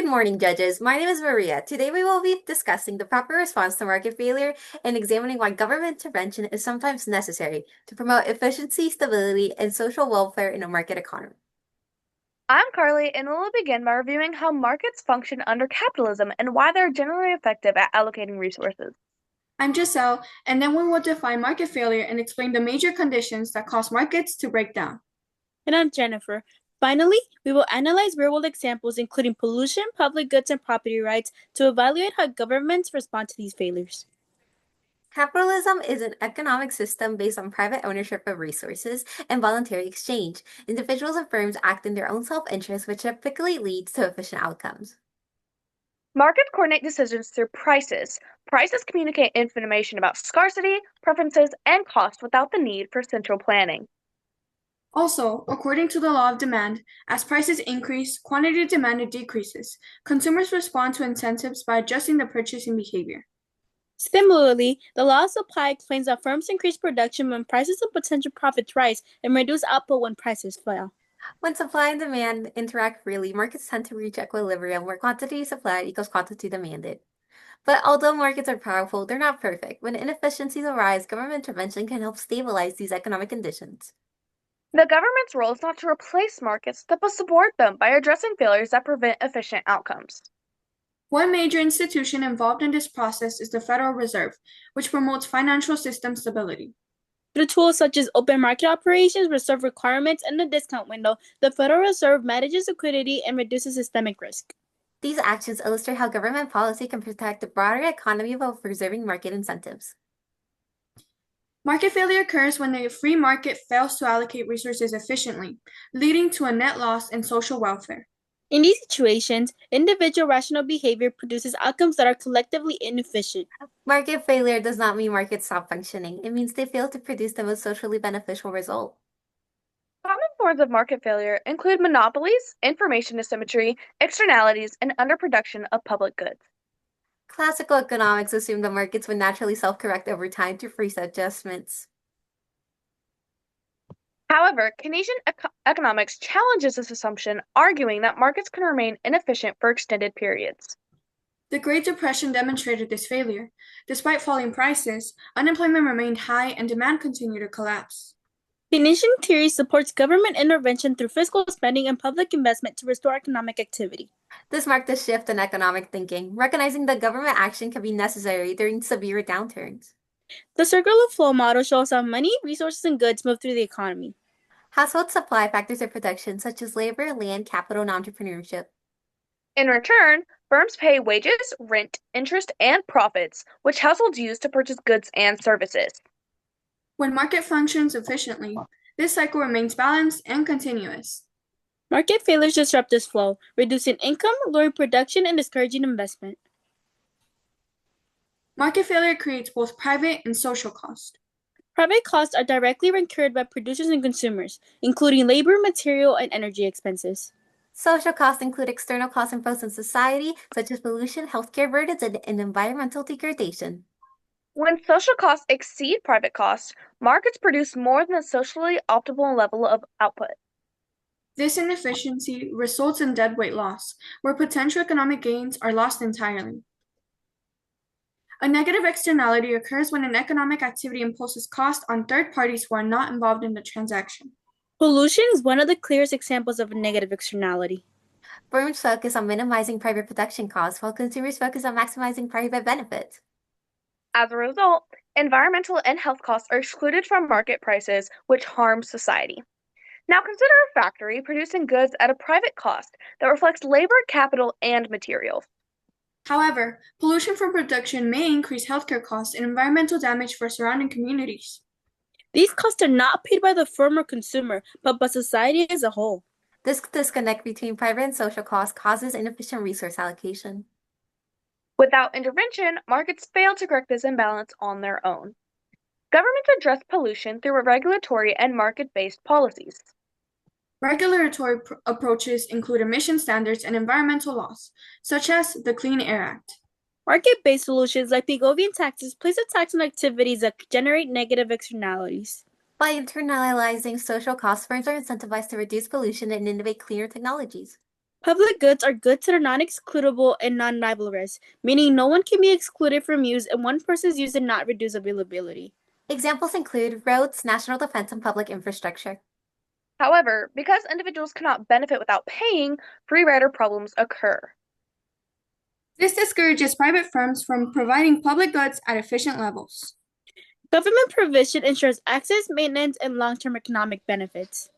Good morning, judges. My name is Maria. Today we will be discussing the proper response to market failure and examining why government intervention is sometimes necessary to promote efficiency, stability, and social welfare in a market economy. I'm Carly, and we'll begin by reviewing how markets function under capitalism and why they're generally effective at allocating resources. I'm Giselle, and then we will define market failure and explain the major conditions that cause markets to break down. And I'm Jennifer. Finally, we will analyze real-world examples including pollution, public goods, and property rights to evaluate how governments respond to these failures. Capitalism is an economic system based on private ownership of resources and voluntary exchange. Individuals and firms act in their own self-interest, which typically leads to efficient outcomes. Markets coordinate decisions through prices. Prices communicate information about scarcity, preferences, and cost without the need for central planning. Also, according to the law of demand, as prices increase, quantity demanded decreases. Consumers respond to incentives by adjusting their purchasing behavior. Similarly, the law of supply explains that firms increase production when prices and potential profits rise and reduce output when prices fall. When supply and demand interact freely, markets tend to reach equilibrium where quantity supplied equals quantity demanded. But although markets are powerful, they're not perfect. When inefficiencies arise, government intervention can help stabilize these economic conditions. The government's role is not to replace markets, but to support them by addressing failures that prevent efficient outcomes. One major institution involved in this process is the Federal Reserve, which promotes financial system stability. Through tools such as open market operations, reserve requirements, and the discount window, the Federal Reserve manages liquidity and reduces systemic risk. These actions illustrate how government policy can protect the broader economy while preserving market incentives. Market failure occurs when the free market fails to allocate resources efficiently, leading to a net loss in social welfare. In these situations, individual rational behavior produces outcomes that are collectively inefficient. Market failure does not mean markets stop functioning. It means they fail to produce the most socially beneficial result. Common forms of market failure include monopolies, information asymmetry, externalities, and underproduction of public goods. Classical economics assumed the markets would naturally self-correct over time to freeze adjustments. However, Keynesian economics challenges this assumption, arguing that markets can remain inefficient for extended periods. The Great Depression demonstrated this failure. Despite falling prices, unemployment remained high and demand continued to collapse. Keynesian theory supports government intervention through fiscal spending and public investment to restore economic activity. This marked a shift in economic thinking, recognizing that government action can be necessary during severe downturns. The circular flow model shows how money, resources, and goods move through the economy. Household supply factors of production, such as labor, land, capital, and entrepreneurship. In return, firms pay wages, rent, interest, and profits, which households use to purchase goods and services. When market functions efficiently, this cycle remains balanced and continuous. Market failures disrupt this flow, reducing income, lowering production, and discouraging investment. Market failure creates both private and social cost. Private costs are directly incurred by producers and consumers, including labor, material, and energy expenses. Social costs include external costs imposed on society, such as pollution, healthcare burdens, and environmental degradation. When social costs exceed private costs, markets produce more than the socially optimal level of output. This inefficiency results in deadweight loss, where potential economic gains are lost entirely. A negative externality occurs when an economic activity imposes cost on third parties who are not involved in the transaction. Pollution is one of the clearest examples of a negative externality. Firms focus on minimizing private production costs, while consumers focus on maximizing private benefits. As a result, environmental and health costs are excluded from market prices, which harms society. Now consider a factory producing goods at a private cost that reflects labor, capital, and materials. However, pollution from production may increase healthcare costs and environmental damage for surrounding communities. These costs are not paid by the firm or consumer, but by society as a whole. This disconnect between private and social costs causes inefficient resource allocation. Without intervention, markets fail to correct this imbalance on their own. Governments address pollution through regulatory and market-based policies. Regulatory approaches include emission standards and environmental laws, such as the Clean Air Act. Market-based solutions like Pigovian taxes place a tax on activities that generate negative externalities. By internalizing social costs, firms are incentivized to reduce pollution and innovate cleaner technologies. Public goods are goods that are non-excludable and non-rivalrous, meaning no one can be excluded from use and one person's use and not reduce availability. Examples include roads, national defense, and public infrastructure. However, because individuals cannot benefit without paying, free rider problems occur. This discourages private firms from providing public goods at efficient levels. Government provision ensures access, maintenance, and long-term economic benefits.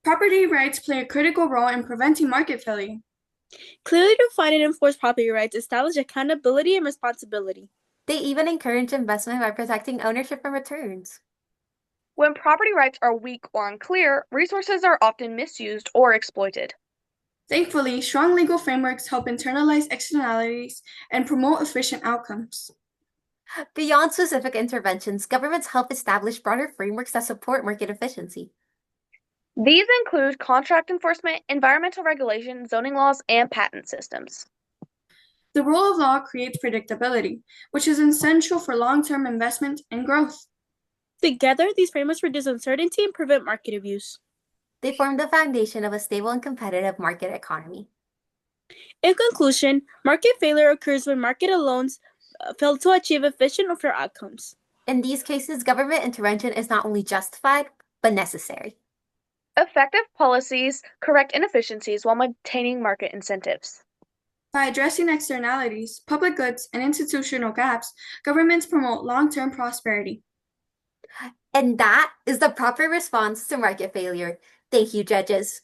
Property rights play a critical role in preventing market failure. Clearly defined and enforced property rights establish accountability and responsibility. They even encourage investment by protecting ownership and returns. When property rights are weak or unclear, resources are often misused or exploited. Thankfully, strong legal frameworks help internalize externalities and promote efficient outcomes. Beyond specific interventions, governments help establish broader frameworks that support market efficiency. These include contract enforcement, environmental regulation, zoning laws, and patent systems. The rule of law creates predictability, which is essential for long-term investment and growth. Together, these frameworks reduce uncertainty and prevent market abuse. They form the foundation of a stable and competitive market economy. In conclusion, market failure occurs when market alone fail to achieve efficient or fair outcomes. In these cases, government intervention is not only justified, but necessary. Effective policies correct inefficiencies while maintaining market incentives. By addressing externalities, public goods, and institutional gaps, governments promote long-term prosperity. And that is the proper response to market failure. Thank you, judges.